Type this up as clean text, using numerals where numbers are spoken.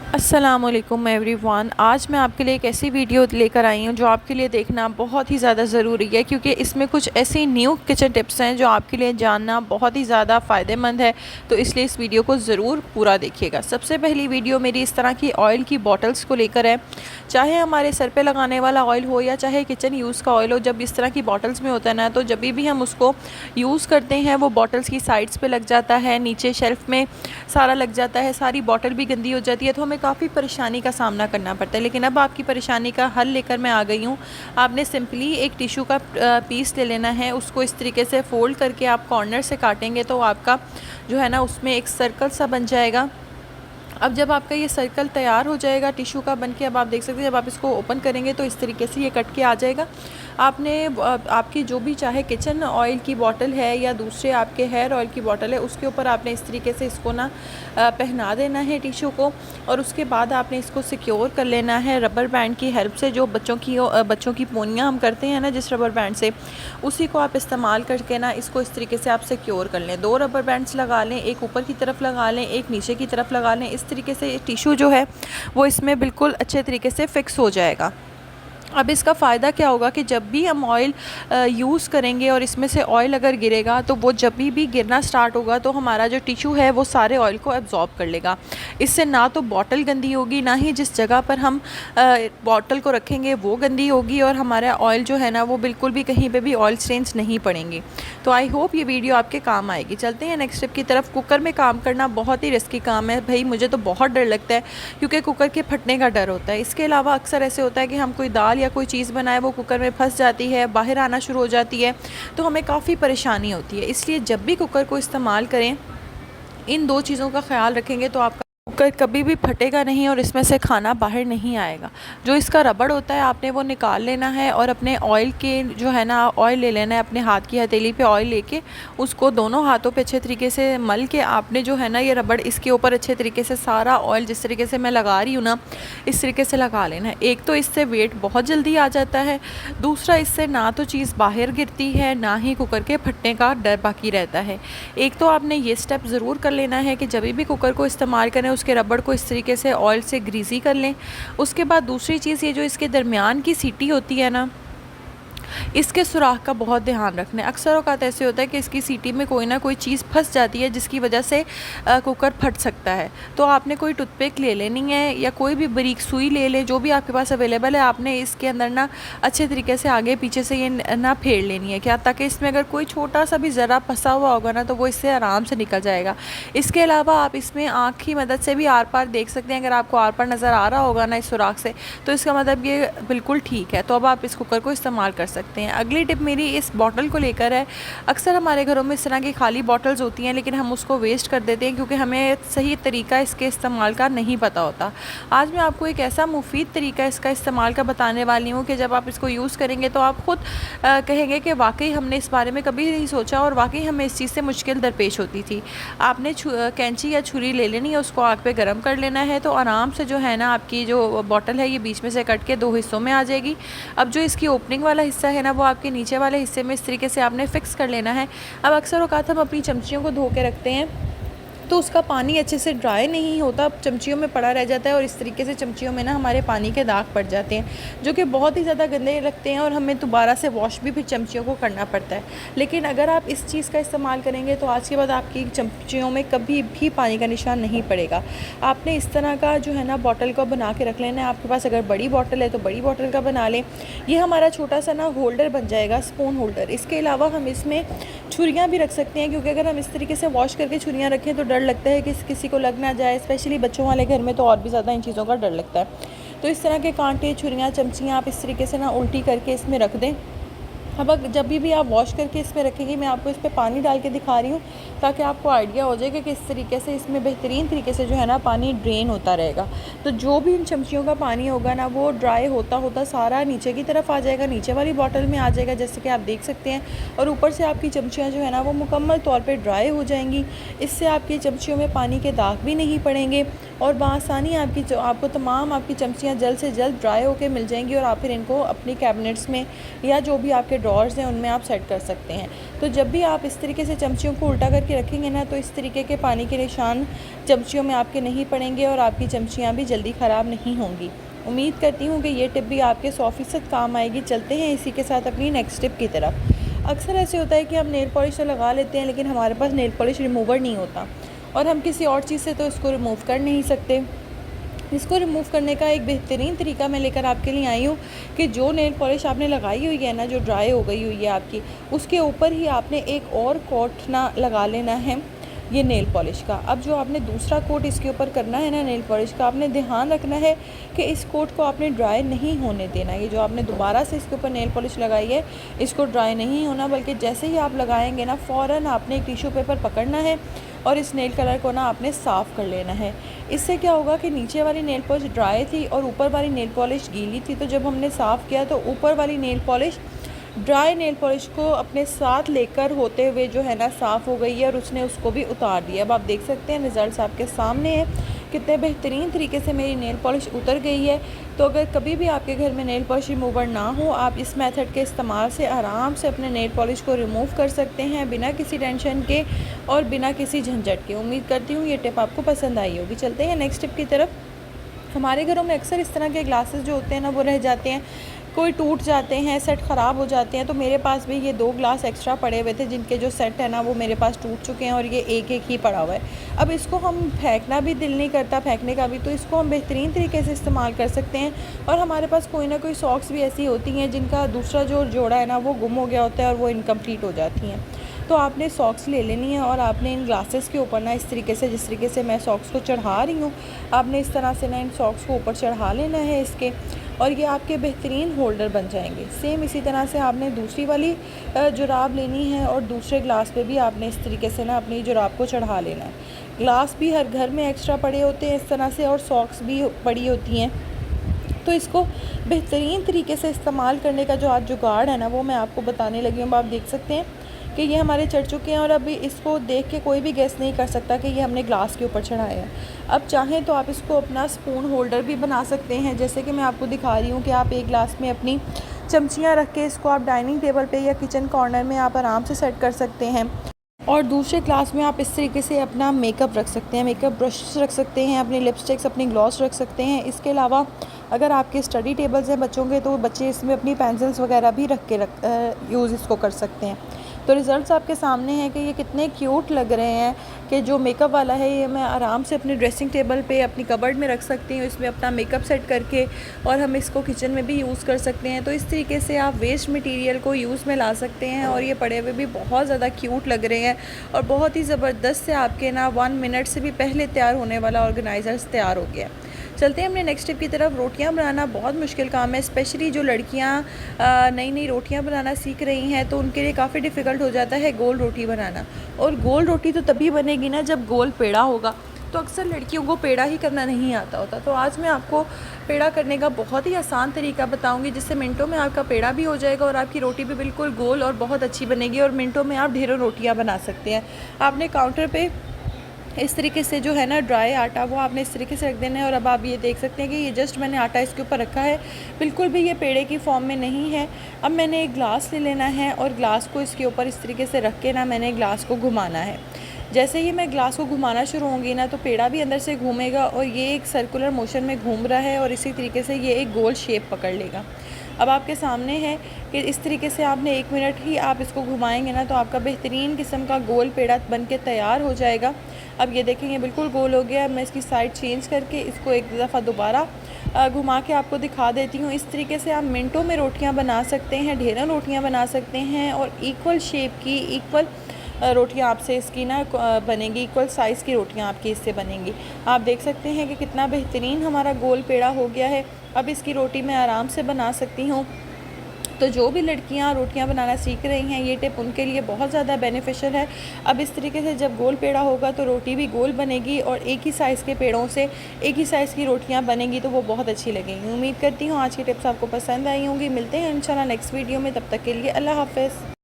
अस्सलामुअलैकुम एवरीवन। आज मैं आपके लिए एक ऐसी वीडियो लेकर आई हूँ जो आपके लिए देखना बहुत ही ज़्यादा ज़रूरी है, क्योंकि इसमें कुछ ऐसी न्यू किचन टिप्स हैं जो आपके लिए जानना बहुत ही ज़्यादा फ़ायदेमंद है। तो इसलिए इस वीडियो को ज़रूर पूरा देखिएगा। सबसे पहली वीडियो मेरी इस तरह की ऑयल की बॉटल्स को लेकर है। चाहे हमारे सर पे लगाने वाला ऑयल हो या चाहे किचन यूज़ का ऑयल हो, जब इस तरह की बॉटल्स में होता है ना, तो जब भी हम उसको यूज़ करते हैं वो बॉटल्स की साइड्स पे लग जाता है, नीचे शेल्फ़ में सारा लग जाता है, सारी बॉटल भी गंदी हो जाती है, तो हमें काफ़ी परेशानी का सामना करना पड़ता है। लेकिन अब आपकी परेशानी का हल लेकर मैं आ गई हूँ। आपने सिंपली एक टिश्यू का पीस ले लेना है, उसको इस तरीके से फ़ोल्ड करके आप कॉर्नर से काटेंगे तो आपका जो है ना उसमें एक सर्कल सा बन जाएगा। अब जब आपका ये सर्कल तैयार हो जाएगा टिश्यू का बन के, अब आप देख सकते हैं जब आप इसको ओपन करेंगे तो इस तरीके से ये कट के आ जाएगा। आपने आपकी जो भी चाहे किचन ऑयल की बॉटल है या दूसरे आपके हेयर ऑयल की बॉटल है, उसके ऊपर आपने इस तरीके से इसको ना पहना देना है टिश्यू को, और उसके बाद आपने इसको सिक्योर कर लेना है रबर बैंड की हेल्प से। जो बच्चों की पोनियाँ हम करते हैं ना जिस रबर बैंड से, उसी को आप इस्तेमाल करके ना इसको इस तरीके से आप सिक्योर कर लें। 2 रबर बैंड्स लगा लें, एक ऊपर की तरफ लगा लें, एक नीचे की तरफ लगा लें। इस तरीके से टिश्यू जो है वो इसमें बिल्कुल अच्छे तरीके से फिक्स हो जाएगा। अब इसका फ़ायदा क्या होगा कि जब भी हम ऑयल यूज़ करेंगे और इसमें से ऑयल अगर गिरेगा, तो वो जब भी गिरना स्टार्ट होगा तो हमारा जो टिश्यू है वो सारे ऑयल को एब्ज़ॉर्ब कर लेगा। इससे ना तो बॉटल गंदी होगी, ना ही जिस जगह पर हम बॉटल को रखेंगे वो गंदी होगी, और हमारा ऑयल जो है ना वो बिल्कुल भी कहीं पे भी ऑयल स्टेन्स नहीं पड़ेंगे। तो आई होप ये वीडियो आपके काम आएगी। चलते हैं नेक्स्ट स्टेप की तरफ। कुकर में काम करना बहुत ही रिस्की काम है भाई, मुझे तो बहुत डर लगता है, क्योंकि कुकर के फटने का डर होता है। इसके अलावा अक्सर ऐसे होता है कि हम कोई दाल या कोई चीज़ बनाए, वो कुकर में फंस जाती है, बाहर आना शुरू हो जाती है, तो हमें काफ़ी परेशानी होती है। इसलिए जब भी कुकर को इस्तेमाल करें, इन 2 चीज़ों का ख़्याल रखेंगे तो आपका कुकर कभी भी फटेगा नहीं और इसमें से खाना बाहर नहीं आएगा। जो इसका रबड़ होता है आपने वो निकाल लेना है, और अपने ऑयल के जो है ना ऑयल ले लेना है, अपने हाथ की हथेली पे ऑयल लेके उसको दोनों हाथों पे अच्छे तरीके से मल के आपने जो है ना ये रबड़ इसके ऊपर अच्छे तरीके से सारा ऑयल जिस तरीके से मैं लगा रही हूँ ना, इस तरीके से लगा लेना है। एक तो इससे वेट बहुत जल्दी आ जाता है, दूसरा इससे ना तो चीज़ बाहर गिरती है, ना ही कुकर के फटने का डर बाकी रहता है। एक तो आपने ये स्टेप ज़रूर कर लेना है कि जब भी कुकर को इस्तेमाल करें उसके रबड़ को इस तरीके से ऑयल से ग्रीसी कर लें। उसके बाद दूसरी चीज़, ये जो इसके दरमियान की सीटी होती है ना, इसके सुराख का बहुत ध्यान रखना है। अक्सर औक़ात ऐसे होता है कि इसकी सीटी में कोई ना कोई चीज़ फंस जाती है जिसकी वजह से कुकर फट सकता है। तो आपने कोई टूथपिक ले लेनी है या कोई भी बारीक सुई ले लें, जो भी आपके पास अवेलेबल है। आपने इसके अंदर ना अच्छे तरीके से आगे पीछे से ये ना फेर लेनी है, क्या, ताकि इसमें अगर कोई छोटा सा भी ज़रा फंसा हुआ होगा ना तो वो इससे आराम से निकल जाएगा। इसके अलावा आप इसमें आँख की मदद से भी आर पार देख सकते हैं। अगर आपको आर पार नज़र आ रहा होगा ना इस सुराख से, तो इसका मतलब ये बिल्कुल ठीक है। तो अब आप इस कुकर को इस्तेमाल कर सकते हैं। अगली टिप मेरी इस बॉटल को लेकर है। अक्सर हमारे घरों में इस तरह की खाली बॉटल्स होती हैं, लेकिन हम उसको वेस्ट कर देते हैं क्योंकि हमें सही तरीका इसके इस्तेमाल का नहीं पता होता। आज मैं आपको एक ऐसा मुफीद तरीका इसका इस्तेमाल का बताने वाली हूँ कि जब आप इसको यूज़ करेंगे तो आप ख़ुद कहेंगे कि वाकई हमने इस बारे में कभी नहीं सोचा, और वाकई हमें इस चीज़ से मुश्किल दरपेश होती थी। आपने कैंची या छुरी ले लेनी है, उसको आग पे गर्म कर लेना है, तो आराम से जो है ना आपकी जो बॉटल है ये बीच में से कट के 2 हिस्सों में आ जाएगी। अब जो इसकी ओपनिंग वाला हिस्सा है ना वो आपके नीचे वाले हिस्से में इस तरीके से आपने फ़िक्स कर लेना है। अब अक्सर औक़ात हम अपनी चमचियों को धो के रखते हैं तो उसका पानी अच्छे से ड्राई नहीं होता, चमचियों में पड़ा रह जाता है, और इस तरीके से चमचियों में ना हमारे पानी के दाग पड़ जाते हैं जो कि बहुत ही ज़्यादा गंदे लगते हैं, और हमें दोबारा से वॉश भी फिर चमचियों को करना पड़ता है। लेकिन अगर आप इस चीज़ का इस्तेमाल करेंगे तो आज के बाद आपकी चमचियों में कभी भी पानी का निशान नहीं पड़ेगा। आपने इस तरह का जो है ना बॉटल को बना के रख लेना है। आपके पास अगर बड़ी बॉटल है तो बड़ी बॉटल का बना लें। ये हमारा छोटा सा ना होल्डर बन जाएगा, स्पून होल्डर। इसके अलावा हम इसमें छुरियाँ भी रख सकते हैं, क्योंकि अगर हम इस तरीके से वॉश करके छुरियाँ रखें तो डर लगता है कि किसी को लग ना जाए। स्पेशली बच्चों वाले घर में तो और भी ज़्यादा इन चीज़ों का डर लगता है। तो इस तरह के कांटे, छुरियाँ, चमचियाँ आप इस तरीके से ना उल्टी करके इसमें रख दें। अब जब भी आप वॉश करके इसमें रखेंगे, मैं आपको इस पे पानी डाल के दिखा रही हूँ ताकि आपको आइडिया हो जाए कि किस तरीके से इसमें बेहतरीन तरीके से जो है ना पानी ड्रेन होता रहेगा। तो जो भी इन चमचियों का पानी होगा ना वो ड्राई होता होता सारा नीचे की तरफ आ जाएगा, नीचे वाली बॉटल में आ जाएगा, जैसे कि आप देख सकते हैं। और ऊपर से आपकी चमचियाँ जो है ना वो मुकम्मल तौर पर ड्राई हो जाएंगी। इससे आपकी चमचियों में पानी के दाग भी नहीं पड़ेंगे। और बआसानी आपको तमाम आपकी चमचियाँ जल्द से जल्द ड्राई होकर मिल जाएंगी और आप फिर इनको अपनी कैबिनेट्स में या जो भी आपके ड्रॉर्स हैं उनमें आप सेट कर सकते हैं। तो जब भी आप इस तरीके से चमचियों को उल्टा करके रखेंगे ना, तो इस तरीके के पानी के निशान चमचियों में आपके नहीं पड़ेंगे और आपकी चमचियाँ भी जल्दी ख़राब नहीं होंगी। उम्मीद करती हूँ कि ये टिप भी आपके 100% काम आएगी। चलते हैं इसी के साथ अपनी नेक्स्ट टिप की तरफ। अक्सर ऐसे होता है कि हम नेल पॉलिश तो लगा लेते हैं, लेकिन हमारे पास नेल पॉलिश रिमूवर नहीं होता और हम किसी और चीज़ से तो इसको रिमूव कर नहीं सकते। इसको रिमूव करने का एक बेहतरीन तरीका मैं लेकर आपके लिए आई हूँ कि जो नेल पॉलिश आपने लगाई हुई है ना, जो ड्राई हो गई हुई है आपकी, उसके ऊपर ही आपने एक और कोट ना लगा लेना है ये नेल पॉलिश का। अब जो आपने दूसरा कोट इसके ऊपर करना है ना नेल पॉलिश का, आपने ध्यान रखना है कि इस कोट को आपने ड्राई नहीं होने देना। ये जो आपने दोबारा से इसके ऊपर नेल पॉलिश लगाई है, इसको ड्राई नहीं होना, बल्कि जैसे ही आप लगाएंगे ना, फ़ौरन आपने एक टिश्यू पेपर पकड़ना है और इस नेल कलर को ना आपने साफ़ कर लेना है। इससे क्या होगा कि नीचे वाली नेल पॉलिश ड्राई थी और ऊपर वाली नेल पॉलिश गीली थी, तो जब हमने साफ़ किया तो ऊपर वाली nail polish dry nail polish को अपने साथ लेकर होते हुए जो है ना साफ़ हो गई है और उसने उसको भी उतार दिया। अब आप देख सकते हैं रिज़ल्ट्स आपके सामने हैं, कितने बेहतरीन तरीके से मेरी नेल पॉलिश उतर गई है। तो अगर कभी भी आपके घर में नेल पॉलिश रिमूवर ना हो, आप इस मेथड के इस्तेमाल से आराम से अपने नेल पॉलिश को रिमूव कर सकते हैं, बिना किसी टेंशन के और बिना किसी झंझट के। उम्मीद करती हूँ ये टिप आपको पसंद आई होगी। चलते हैं नेक्स्ट टिप की तरफ। हमारे घरों में अक्सर इस तरह के ग्लासेस जो होते हैं ना, वो रह जाते हैं, कोई टूट जाते हैं, सेट ख़राब हो जाते हैं। तो मेरे पास भी ये 2 ग्लास एक्स्ट्रा पड़े हुए थे, जिनके जो सेट है ना वो मेरे पास टूट चुके हैं और ये एक एक ही पड़ा हुआ है। अब इसको हम फेंकना भी दिल नहीं करता, फेंकने का भी, तो इसको हम बेहतरीन तरीके से इस्तेमाल कर सकते हैं। और हमारे पास कोई ना कोई सॉक्स भी ऐसी होती हैं जिनका दूसरा जो जोड़ा है ना वो गुम हो गया होता है और वो इनकम्प्लीट हो जाती हैं। तो आपने सॉक्स ले लेनी है और आपने इन ग्लासेस के ऊपर ना इस तरीके से, जिस तरीके से मैं सॉक्स को चढ़ा रही हूँ, आपने इस तरह से ना इन सॉक्स को ऊपर चढ़ा लेना है इसके, और ये आपके बेहतरीन होल्डर बन जाएंगे। सेम इसी तरह से आपने दूसरी वाली जुराब लेनी है और दूसरे ग्लास पे भी आपने इस तरीके से ना अपनी जुराब को चढ़ा लेना है। ग्लास भी हर घर में एक्स्ट्रा पड़े होते हैं इस तरह से, और सॉक्स भी पड़ी होती हैं। तो इसको बेहतरीन तरीके से इस्तेमाल करने का जो आज जुगाड़ है ना, वो मैं आपको बताने लगी हूँ। आप देख सकते हैं कि ये हमारे चढ़ चुके हैं और अभी इसको देख के कोई भी गेस नहीं कर सकता कि ये हमने ग्लास के ऊपर चढ़ाया है। अब चाहें तो आप इसको अपना स्पून होल्डर भी बना सकते हैं, जैसे कि मैं आपको दिखा रही हूँ कि आप एक ग्लास में अपनी चमचियाँ रख के इसको आप डाइनिंग टेबल पे या किचन कॉर्नर में आप आराम से सेट कर सकते हैं। और दूसरे ग्लास में आप इस तरीके से अपना मेकअप रख सकते हैं, मेकअप ब्रश रख सकते हैं, अपनी लिपस्टिक्स, अपनी ग्लॉस रख सकते हैं। इसके अलावा अगर आपके स्टडी टेबल्स हैं बच्चों के, तो बच्चे इसमें अपनी पेंसिल्स वगैरह भी रख के यूज़ इसको कर सकते हैं। तो रिज़ल्ट्स आपके सामने हैं कि ये कितने क्यूट लग रहे हैं कि जो मेकअप वाला है ये मैं आराम से अपने ड्रेसिंग टेबल पे अपनी कबर्ड में रख सकती हूँ, इसमें अपना मेकअप सेट करके, और हम इसको किचन में भी यूज़ कर सकते हैं। तो इस तरीके से आप वेस्ट मटेरियल को यूज़ में ला सकते हैं और ये पड़े हुए भी बहुत ज़्यादा क्यूट लग रहे हैं और बहुत ही ज़बरदस्त से आपके ना 1 मिनट से भी पहले तैयार होने वाला ऑर्गेनाइज़र्स तैयार हो गया। चलते हैं अपने नेक्स्ट टिप की तरफ। रोटियां बनाना बहुत मुश्किल काम है, स्पेशली जो लड़कियां नई नई रोटियां बनाना सीख रही हैं तो उनके लिए काफ़ी डिफ़िकल्ट हो जाता है गोल रोटी बनाना। और गोल रोटी तो तभी बनेगी ना जब गोल पेड़ा होगा। तो अक्सर लड़कियों को पेड़ा ही करना नहीं आता होता। तो आज मैं आपको पेड़ा करने का बहुत ही आसान तरीका बताऊंगी, जिससे मिनटों में आपका पेड़ा भी हो जाएगा और आपकी रोटी भी बिल्कुल गोल और बहुत अच्छी बनेगी और मिनटों में आप ढेरों रोटियां बना सकते हैं। आपने काउंटर पे इस तरीके से जो है ना ड्राई आटा वो आपने इस तरीके से रख देना है। और अब आप ये देख सकते हैं कि ये जस्ट मैंने आटा इसके ऊपर रखा है, बिल्कुल भी ये पेड़े की फॉर्म में नहीं है। अब मैंने एक ग्लास ले लेना है और ग्लास को इसके ऊपर इस तरीके से रख के ना मैंने ग्लास को घुमाना है। जैसे ही मैं ग्लास को घुमाना शुरू होंगी ना, तो पेड़ा भी अंदर से घूमेगा और ये एक सर्कुलर मोशन में घूम रहा है और इसी तरीके से ये एक गोल शेप पकड़ लेगा। अब आपके सामने है कि इस तरीके से आपने 1 मिनट ही आप इसको घुमाएंगे ना, तो आपका बेहतरीन किस्म का गोल पेड़ा बन के तैयार हो जाएगा। अब ये देखेंगे बिल्कुल गोल हो गया। मैं इसकी साइड चेंज करके इसको एक दफ़ा दोबारा घुमा के आपको दिखा देती हूँ। इस तरीके से आप मिनटों में रोटियाँ बना सकते हैं, ढेरों रोटियाँ बना सकते हैं और इक्वल शेप की, इक्वल रोटियां आपसे इसकी ना बनेंगी, इक्वल साइज़ की रोटियां आपकी इससे बनेंगी। आप देख सकते हैं कि कितना बेहतरीन हमारा गोल पेड़ा हो गया है। अब इसकी रोटी मैं आराम से बना सकती हूँ। तो जो भी लड़कियां रोटियां बनाना सीख रही हैं, ये टिप उनके लिए बहुत ज़्यादा बेनिफिशियल है। अब इस तरीके से जब गोल पेड़ा होगा तो रोटी भी गोल बनेगी और एक ही साइज़ के पेड़ों से एक ही साइज़ की रोटियां बनेंगी, तो वो बहुत अच्छी लगेंगी। उम्मीद करती हूँ आज की टिप्स आपको पसंद आई होंगी। मिलते हैं इंशाल्लाह नेक्स्ट वीडियो में, तब तक के लिए अल्लाह हाफ़िज़।